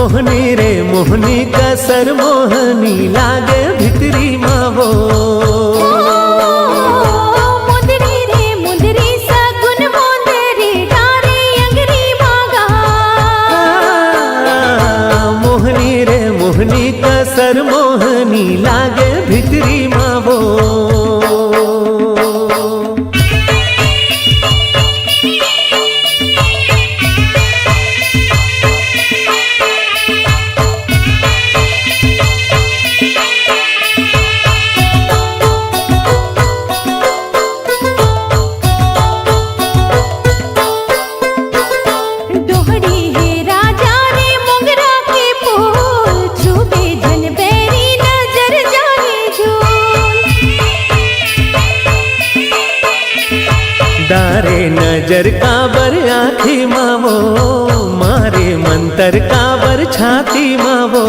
मोहनी रे मोहनी कसर मोहनी लागे भितरी मावो। मुंदरी रे मुंदरी सगुन मुंदरी डारे अंगरी मागा। मोहनी रे मोहनी कसर मोहनी लागे भितरी मावो। डारे नजर काबर आँखी मावो, मारे मंतर काबर छाती मावो।